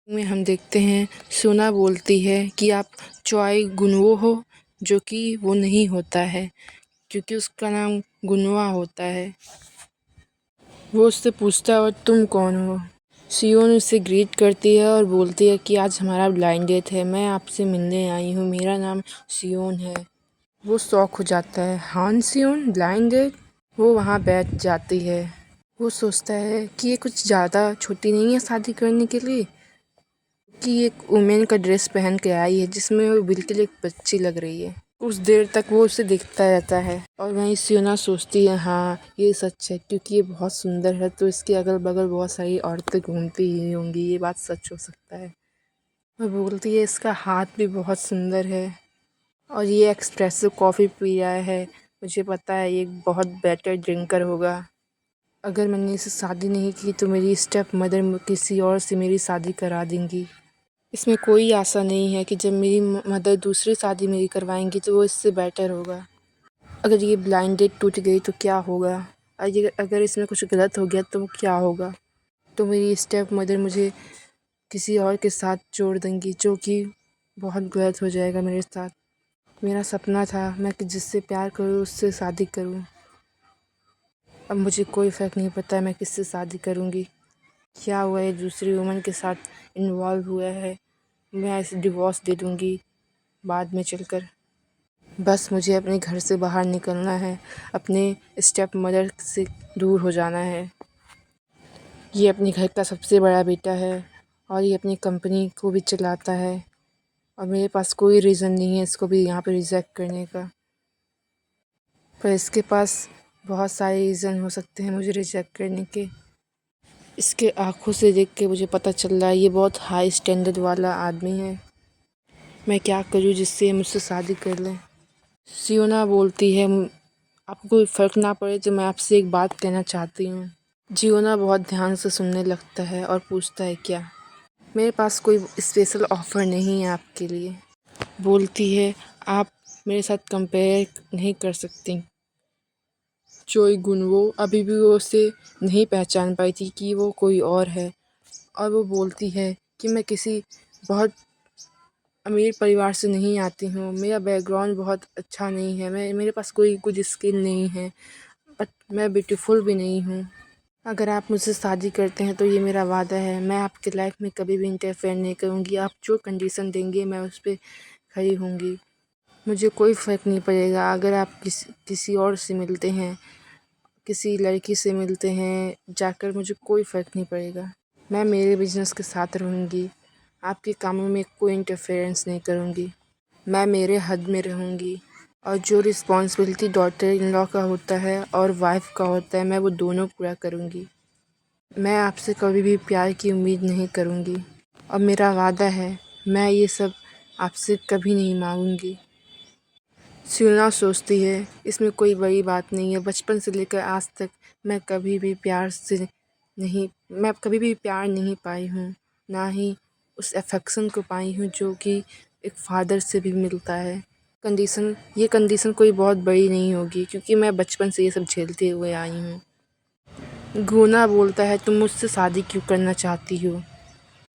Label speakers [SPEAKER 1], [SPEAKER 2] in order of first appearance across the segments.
[SPEAKER 1] में हम देखते हैं सोना बोलती है कि आप चॉय गुनवो हो, जो कि वो नहीं होता है क्योंकि उसका नाम गुनवा होता है। वो उससे पूछता है और तुम कौन हो। सियोन उसे ग्रीट करती है और बोलती है कि आज हमारा ब्लाइंड डेट है, मैं आपसे मिलने आई हूँ, मेरा नाम सियोन है। वो शॉक हो जाता है, हान सियोन ब्लाइंड डेट। वो वहाँ बैठ जाती है। वो सोचता है कि ये कुछ ज़्यादा छोटी नहीं है शादी करने के लिए, कि एक वुमेन का ड्रेस पहन के आई है जिसमें वो बिल्कुल एक बच्ची लग रही है। कुछ देर तक वो उसे देखता रहता है और वहीं सियोना सोचती है हाँ ये सच है, क्योंकि ये बहुत सुंदर है तो इसके अगल बगल बहुत सारी औरतें घूमती ही होंगी, ये बात सच हो सकता है। वो बोलती है इसका हाथ भी बहुत सुंदर है और ये एक्सप्रेसो कॉफ़ी पी रहा है, मुझे पता है ये बहुत बेटर ड्रिंकर होगा। अगर मैंने इससे शादी नहीं की तो मेरी स्टेप मदर किसी और से मेरी शादी करा देंगी। इसमें कोई आशा नहीं है कि जब मेरी मदर दूसरी शादी मेरी करवाएंगी तो वो इससे बेटर होगा। अगर ये ब्लाइंड डेट टूट गई तो क्या होगा, अगर इसमें कुछ गलत हो गया तो क्या होगा। तो मेरी स्टेप मदर मुझे किसी और के साथ जोड़ देंगी, जो कि बहुत गलत हो जाएगा मेरे साथ। मेरा सपना था मैं कि जिससे प्यार करूँ उससे शादी करूँ। अब मुझे कोई फ़र्क नहीं पड़ता मैं किससे शादी करूँगी। क्या हुआ है दूसरी वुमन के साथ इन्वॉल्व हुआ है, मैं ऐसे डिवोर्स दे दूँगी बाद में चलकर। बस मुझे अपने घर से बाहर निकलना है, अपने स्टेप मदर से दूर हो जाना है। ये अपने घर का सबसे बड़ा बेटा है और ये अपनी कंपनी को भी चलाता है और मेरे पास कोई रीज़न नहीं है इसको भी यहाँ पे रिजेक्ट करने का। पर इसके पास बहुत सारे रीज़न हो सकते हैं मुझे रिजेक्ट करने के। इसके आँखों से देख के मुझे पता चल रहा है ये बहुत हाई स्टैंडर्ड वाला आदमी है। मैं क्या करूँ जिससे ये मुझसे शादी कर लें। सियोना बोलती है आपको कोई फ़र्क ना पड़े तो मैं आपसे एक बात कहना चाहती हूँ। जियोना बहुत ध्यान से सुनने लगता है और पूछता है क्या। मेरे पास कोई स्पेशल ऑफ़र नहीं है आपके लिए। बोलती है आप मेरे साथ कंपेयर नहीं कर सकती। चोई गुनवो अभी भी वो उसे नहीं पहचान पाई थी कि वो कोई और है और वो बोलती है कि मैं किसी बहुत अमीर परिवार से नहीं आती हूँ, मेरा बैकग्राउंड बहुत अच्छा नहीं है, मेरे पास कोई कुछ स्किल नहीं है, बट मैं ब्यूटीफुल भी नहीं हूँ। अगर आप मुझसे शादी करते हैं तो ये मेरा वादा है, मैं आपकी लाइफ में कभी भी इंटरफेयर नहीं करूँगी। आप जो कंडीशन देंगे मैं उस पर खड़ी होंगी। मुझे कोई फ़र्क नहीं पड़ेगा अगर आप किसी और से मिलते हैं, किसी लड़की से मिलते हैं जाकर, मुझे कोई फ़र्क नहीं पड़ेगा। मैं मेरे बिजनेस के साथ रहूँगी, आपके कामों में कोई इंटरफेरेंस नहीं करूँगी। मैं मेरे हद में रहूँगी और जो रिस्पॉन्सिबिलिटी डॉटर इन लॉ का होता है और वाइफ का होता है मैं वो दोनों पूरा करूँगी। मैं आपसे कभी भी प्यार की उम्मीद नहीं करूँगी और मेरा वादा है मैं ये सब आपसे कभी नहीं मांगूंगी। सियोना सोचती है इसमें कोई बड़ी बात नहीं है, बचपन से लेकर आज तक मैं कभी भी प्यार नहीं पाई हूँ, ना ही उस अफेक्शन को पाई हूँ जो कि एक फादर से भी मिलता है। ये कंडीशन कोई बहुत बड़ी नहीं होगी क्योंकि मैं बचपन से ये सब झेलते हुए आई हूँ। गुना बोलता है तुम मुझसे शादी क्यों करना चाहती हो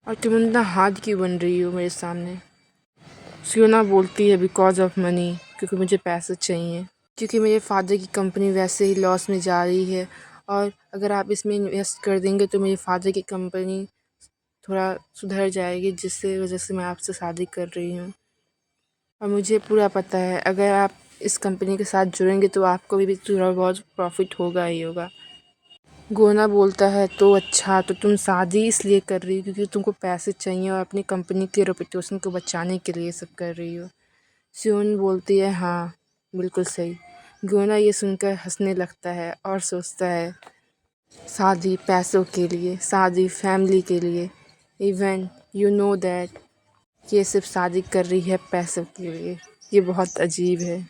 [SPEAKER 1] और तुम इतना हार्ड क्यों बन रही हो मेरे सामने। सियोना बोलती है बिकॉज ऑफ मनी, क्योंकि मुझे पैसे चाहिए, क्योंकि मेरे फादर की कंपनी वैसे ही लॉस में जा रही है और अगर आप इसमें इन्वेस्ट कर देंगे तो मेरे फादर की कंपनी थोड़ा सुधर जाएगी, जिससे वजह से मैं आपसे शादी कर रही हूँ। और मुझे पूरा पता है अगर आप इस कंपनी के साथ जुड़ेंगे तो आपको भी थोड़ा बहुत प्रॉफिट होगा ही होगा। गोना बोलता है तो अच्छा, तो तुम शादी इसलिए कर रही हो क्योंकि तुमको पैसे चाहिए और अपनी कंपनी के रेपुटेशन को बचाने के लिए सब कर रही हो। सियोन बोलती है हाँ बिल्कुल सही। गोना ये सुनकर हंसने लगता है और सोचता है शादी पैसों के लिए, शादी फैमिली के लिए, इवन यू नो दैट ये सिर्फ शादी कर रही है पैसों के लिए। ये बहुत अजीब है।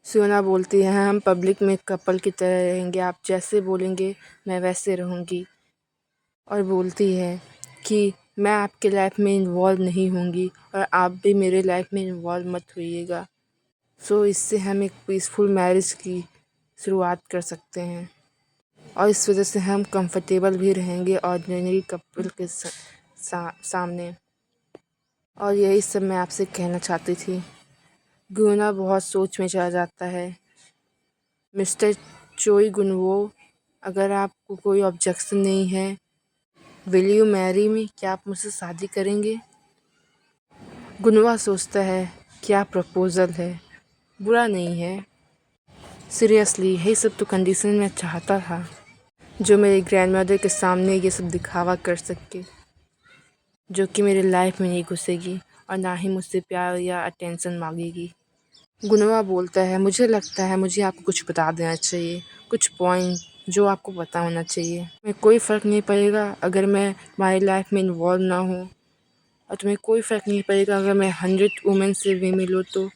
[SPEAKER 1] सियोना बोलती है हम पब्लिक में कपल की तरह रहेंगे, आप जैसे बोलेंगे मैं वैसे रहूँगी। और बोलती है कि मैं आपके लाइफ में इन्वॉल्व नहीं होंगी और आप भी मेरे लाइफ में इन्वॉल्व मत होइएगा। सो इससे हम एक पीसफुल मैरिज की शुरुआत कर सकते हैं और इस वजह से हम कंफर्टेबल भी रहेंगे ऑर्डिनरी कपल के सामने। और यही सब मैं आपसे कहना चाहती थी। गुना बहुत सोच में चला जाता है। मिस्टर चोई गुनवो, अगर आपको कोई ऑब्जेक्शन नहीं है, विल यू मैरी मी, क्या आप मुझसे शादी करेंगे? गुनवा सोचता है क्या प्रपोज़ल है, बुरा नहीं है। सीरियसली यही सब तो कंडीशन मैं चाहता था, जो मेरी ग्रैंडमदर के सामने ये सब दिखावा कर सके, जो कि मेरी लाइफ में नहीं घुसेगी और ना ही मुझसे प्यार या अटेंशन मांगेगी। गुनवा बोलता है मुझे लगता है मुझे आपको कुछ बता देना चाहिए, कुछ पॉइंट जो आपको पता होना चाहिए। मैं कोई फ़र्क नहीं पड़ेगा अगर मैं तुम्हारी लाइफ में इन्वॉल्व ना हूँ, और तुम्हें कोई फ़र्क नहीं पड़ेगा अगर मैं 100 वुमेन से भी मिलूँ तो।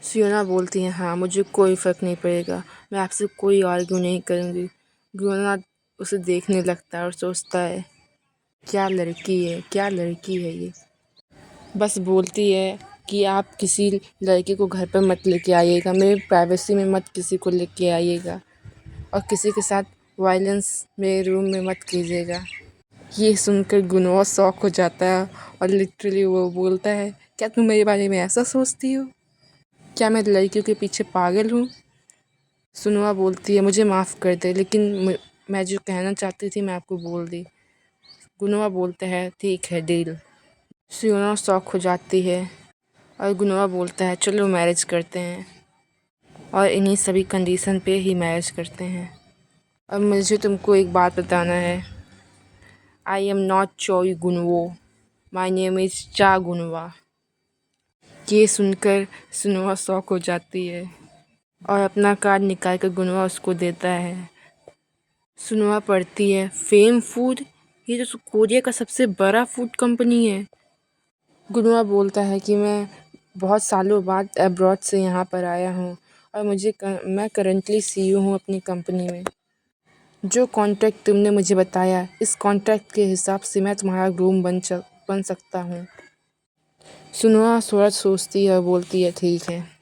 [SPEAKER 1] सियोना बोलती है हाँ, मुझे कोई फ़र्क नहीं पड़ेगा, मैं आपसे कोई आर्ग्यू नहीं करूँगी। गुनवा उसे देखने लगता है और सोचता है क्या लड़की है, क्या लड़की है ये। बस बोलती है कि आप किसी लड़के को घर पर मत लेके आइएगा, मेरे प्राइवेसी में मत किसी को लेके आइएगा, और किसी के साथ वायलेंस मेरे रूम में मत कीजिएगा। ये सुनकर गुनवा शॉक हो जाता है और लिटरली वो बोलता है क्या तुम मेरे बारे में ऐसा सोचती हो? क्या मैं लड़कियों के पीछे पागल हूँ? सुनवा बोलती है मुझे माफ़ कर दे, लेकिन मैं जो कहना चाहती थी मैं आपको बोल दी। गुनवा बोलता है ठीक है, डील। सियोना शॉक हो जाती है और गुनवा बोलता है चलो मैरिज करते हैं, और इन्हीं सभी कंडीशन पे ही मैरिज करते हैं। अब मुझे तुमको एक बात बताना है। आई एम नॉट चोई गुनवो, माई नेम इज़ चा गुनवा। ये सुनकर सुनवा शॉक हो जाती है और अपना कार्ड निकाल कर गुनवा उसको देता है। सुनवा पढ़ती है फेम फूड, ये तो कोरिया का सबसे बड़ा फूड कंपनी है। गुनवा बोलता है कि मैं बहुत सालों बाद अब्रॉड से यहाँ पर आया हूँ और मैं करंटली सीईओ हूँ अपनी कंपनी में। जो कॉन्ट्रैक्ट तुमने मुझे बताया, इस कॉन्ट्रैक्ट के हिसाब से मैं तुम्हारा ग्रूम बन सकता हूँ। सुनवा थोड़ा सोचती है और बोलती है ठीक है।